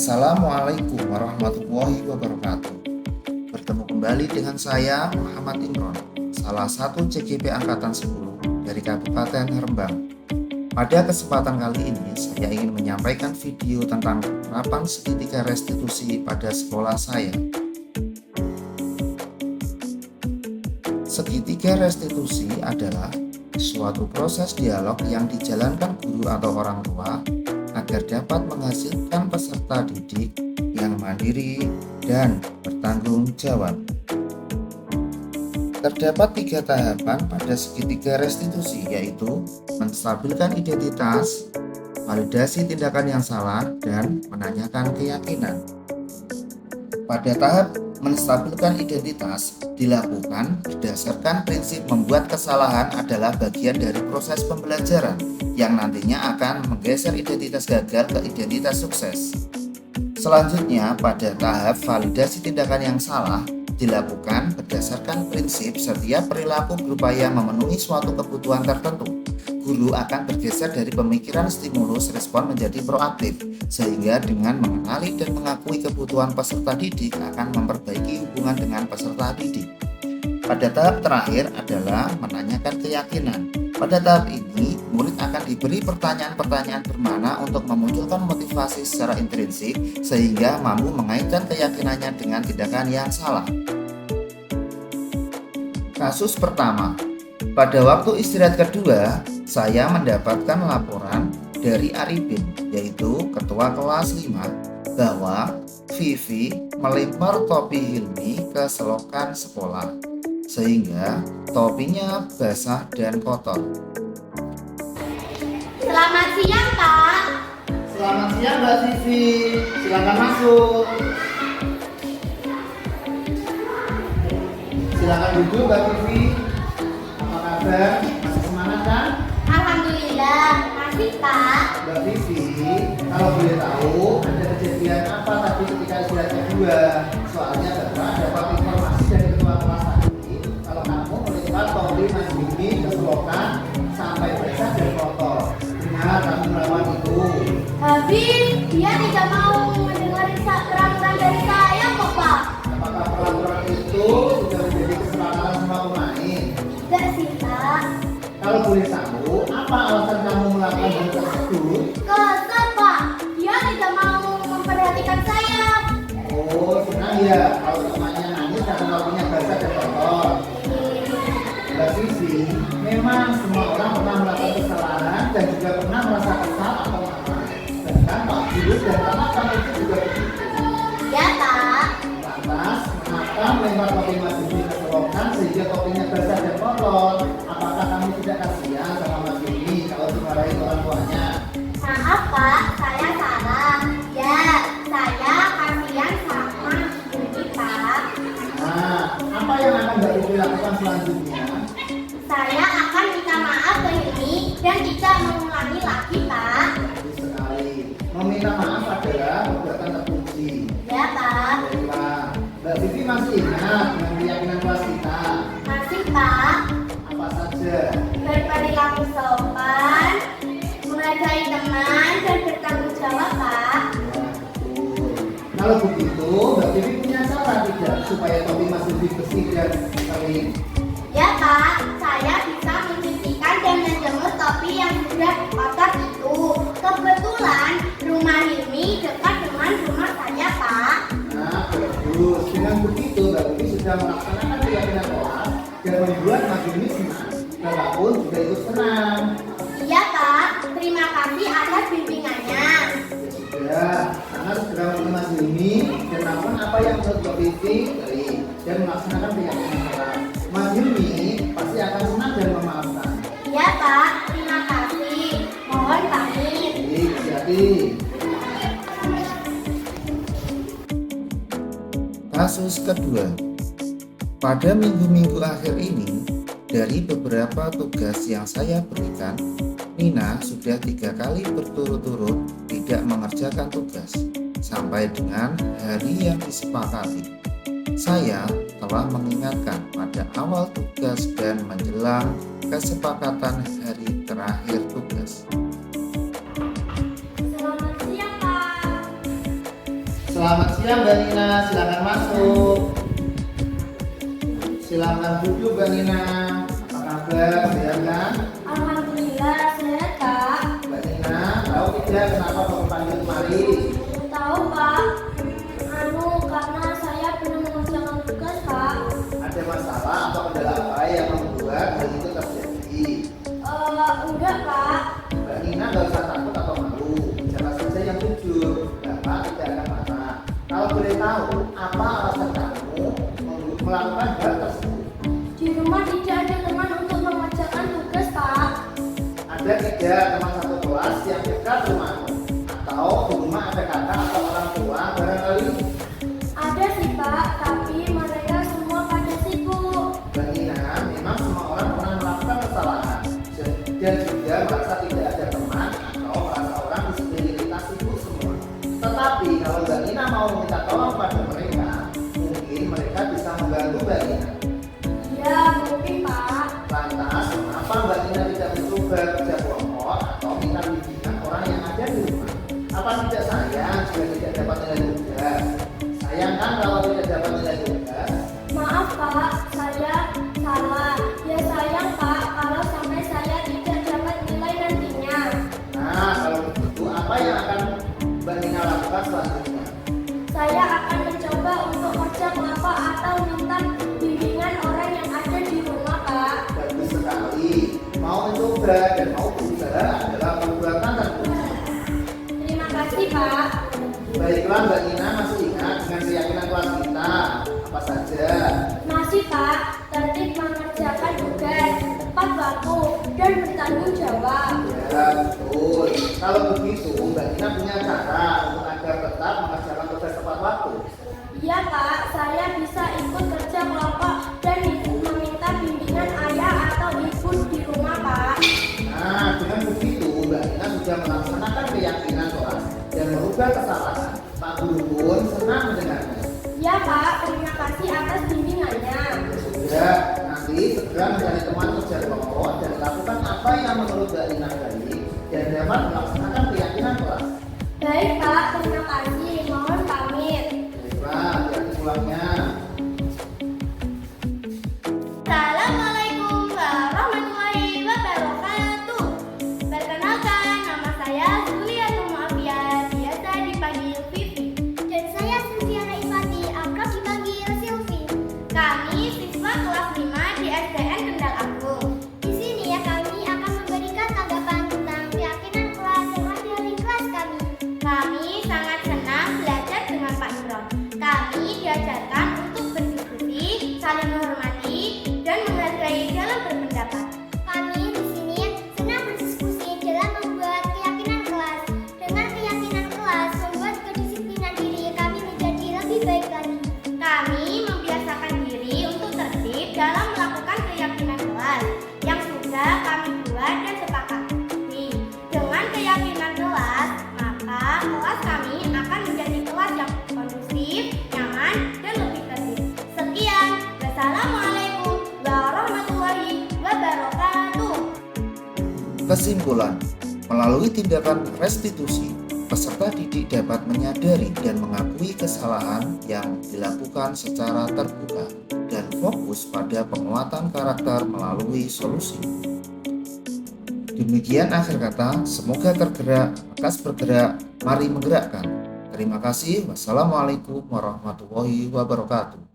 Assalamualaikum warahmatullahi wabarakatuh. Bertemu kembali dengan saya Muhammad Imron, salah satu CGP Angkatan 10 dari Kabupaten Rembang. Pada kesempatan kali ini saya ingin menyampaikan video tentang penerapan segitiga restitusi pada sekolah saya. Segitiga restitusi adalah suatu proses dialog yang dijalankan guru atau orang tua agar dapat menghasilkan peserta didik yang mandiri dan bertanggung jawab. Terdapat 3 tahapan pada segitiga restitusi, yaitu menstabilkan identitas, validasi tindakan yang salah, dan menanyakan keyakinan. Pada tahap menstabilkan identitas dilakukan berdasarkan prinsip membuat kesalahan adalah bagian dari proses pembelajaran yang nantinya akan menggeser identitas gagal ke identitas sukses. Selanjutnya, pada tahap validasi tindakan yang salah dilakukan berdasarkan prinsip setiap perilaku berupaya memenuhi suatu kebutuhan tertentu. Guru akan bergeser dari pemikiran stimulus respon menjadi proaktif, sehingga dengan mengenali dan mengakui kebutuhan peserta didik akan memperbaiki hubungan dengan peserta didik. Pada tahap terakhir adalah menanyakan keyakinan. Pada tahap ini, murid akan diberi pertanyaan-pertanyaan bermakna untuk memunculkan motivasi secara intrinsik sehingga mampu mengaitkan keyakinannya dengan tindakan yang salah. Kasus pertama, pada waktu istirahat kedua, saya mendapatkan laporan dari Arifin, yaitu ketua kelas 5, bahwa Vivi melempar topi Hilmi ke selokan sekolah, sehingga topinya basah dan kotor. Selamat siang, Kak. Selamat siang, Mbak Vivi. Silakan masuk. Silakan duduk, Mbak Vivi. Apa kabar? Masih semangat kan? Alhamdulillah, masih, Kak. Mbak Vivi, kalau boleh tahu ada kejadian apa tadi ketika istirahat kedua? Soalnya dapat informasi dari ketua kelas tadi kalau kamu melempar topi Mas Bimi ke selokan sampai basah dan kotor. Benar, kamu melawan itu. Habis, dia tidak mau mendengar peraturan dari saya kok, Pak. Apakah peraturan itu sudah menjadi kesepakatan semua pemain? Tidak sih, Kak. Kalau boleh tahu, apa alasan kamu melakukan hal tersebut? Kesel, Pak. Dia tidak mau memperhatikan saya. Oh, senang ya kalau temannya nangis karena topinya basah dan kotor. Mbak Vivi, memang semua orang pernah melakukan kesalahan dan juga pernah merasa kesal atau marah. Bahkan Pak Guru dan teman-teman itu juga begitu. Ya, Kak. Lantas, mengapa melempar topi Mas Bimi ke selokan sehingga topinya basah dan kotor? Apakah kamu tidak kasihan sama Mas Bimi kalau dimarahi orang tuanya? Maaf, Pak. Saya salah. Ya, saya kasihan sama Budi, Pak. Nah, apa yang akan Mbak Vivi lakukan selanjutnya? Saya akan minta maaf ke Hilmi dan tidak mengulangi lagi, Pak. Bagus sekali. Meminta maaf adalah perbuatan terpuji. Ya, Pak. Baiklah. Mbak Vivi masih ingat dengan keyakinan kelas kita? Masih, Pak. Apa saja? Berperilaku sopan, menghargai teman, dan bertanggung jawab, Pak. Ya, betul. Kalau begitu, Mbak Vivi punya cara tidak supaya topi Mas Vivi bersih dan kering? Ya, Pak. Saya bisa mencucikan dan menjemur topi yang sudah kotor itu. Kebetulan rumah Hilmi dekat dengan rumah saya, Pak. Nah, bagus. Dengan begitu, Mbak Vivi sudah melaksanakan keyakinan kelas dan membuat Mas Vivi senang. Bapak pun juga ikut senang. Iya, Pak. Terima kasih atas bimbingannya. Ya, karena segera menerima Mas Hilmi dan melakukan apa yang menurut Mbak Vivi baik dan melaksanakan keyakinan kelas. Mas Hilmi pasti akan senang dan memaafkan. Iya, Pak. Terima kasih. Mohon pamit. Baik, hati-hati. Kasus kedua, pada minggu-minggu akhir ini, dari beberapa tugas yang saya berikan, Nina sudah 3 kali berturut-turut tidak mengerjakan tugas sampai dengan hari yang disepakati. Saya telah mengingatkan pada awal tugas dan menjelang kesepakatan hari terakhir tugas. Selamat siang, Pak. Selamat siang Mbak Nina, silakan masuk. Silakan duduk Mbak Nina. Apa kabar? Sehat kan? Alhamdulillah sehat Kak. Mbak Nina, tahu tidak kenapa Bapak panggil kemari? Tahu Pak, karena saya belum mengerjakan tugas Kak. Ada masalah atau kendala apa yang membuat hal itu terjadi? Enggak Kak. Mbak Nina nggak usah takut atau malu. Jawab saja yang jujur. Bapak tidak akan marah. Kalau boleh tahu, apa alasan kamu melakukan hal tersebut? Di rumah tidak ada teman untuk mengerjakan tugas Kak. Ada tidak teman satu kelas yang dekat rumahmu? Atau di rumah ada kakak atau orang tua barangkali? Ada sih Pak, tapi mereka semua pada sibuk. Mbak Nina, memang semua orang pernah melakukan kesalahan dan juga merasa tidak ada teman atau merasa orang di sekeliling sibuk semua. Tetapi kalau Mbak Nina mau meminta tolong pada mereka, mungkin mereka bisa membantu Mbak Nina. Ya mungkin Pak. Lantas, kenapa Mbak Nina tidak mencoba kerja kelompok atau minta bimbingan orang yang ada di rumah? Apa tidak sayang jika tidak dapat nilai tugas? Sayang kan kalau tidak dapat nilai tugas? Maaf Pak, saya salah. Ya sayang Pak, kalau sampai saya tidak dapat nilai nantinya. Nah, kalau begitu apa yang akan Mbak Nina lakukan selanjutnya? Saya akan mencoba untuk kerja kelompok atau minta bimbingan orang yang ada di rumah Pak. Bagus sekali. Mau mencoba dan mau berusaha adalah perbuatan dan kunci. Terima kasih Pak. Baiklah Mbak Nina, masih ingat dengan keyakinan kelas kita? Apa saja? Masih Pak, tertib mengerjakan tugas, tepat waktu, dan bertanggung jawab. Ya, betul. Kalau begitu, Mbak Nina punya cara untuk agar tetap mengerjakan tugas tepat waktu. Iya Pak, saya bisa ikut kerja kelompok dan meminta bimbingan ayah atau ibu di rumah Pak. Nah, dengan begitu Mbak Nina sudah melaksanakan keyakinan kelas dan merubah kesalahan. Pak Guru pun senang mendengarnya. Ya Pak, terima kasih atas bimbingannya. Sudah, nanti segera mencari teman kerja kelompok dan lakukan apa yang menurut Mbak Nina baik dan dapat melaksanakan keyakinan kelas. Baik Pak, terima kasih. Mohon pamit. Baiklah, hati-hati pulangnya. Assalamualaikum warahmatullahi wabarakatuh. Perkenalkan, nama saya Zuliatul Muafia, biasa dipanggil Vivi. Dan saya Sufiana Ifati, akrab dipanggil Silvi. Kami siswa kelas 5 di SDN Kendal Agung. Di sini ya kami akan memberikan tanggapan tentang keyakinan kelas yang ada di kelas kami. Kami sangat senang belajar dengan Pak Imron. Kami diajarkan untuk berdiskusi, saling menghormati, dan menghargai dalam berpendapat. Kami di sini senang berdiskusi dalam membuat keyakinan kelas. Dengan keyakinan kelas membuat kedisiplinan diri kami menjadi lebih baik lagi. Kami membiasakan diri untuk tertib dalam melakukan keyakinan kelas yang sudah kami buat dan sepakati. Dengan keyakinan kelas, maka kelas kami akan menjadi kelas yang kondusif, nyaman, dan lebih tertib. Sekian, wassalamualaikum warahmatullahi wabarakatuh. Kesimpulan, melalui tindakan restitusi, peserta didik dapat menyadari dan mengakui kesalahan yang dilakukan secara terbuka dan fokus pada penguatan karakter melalui solusi. Demikian akhir kata, semoga tergerak, lekas bergerak, mari menggerakkan. Terima kasih. Wassalamualaikum warahmatullahi wabarakatuh.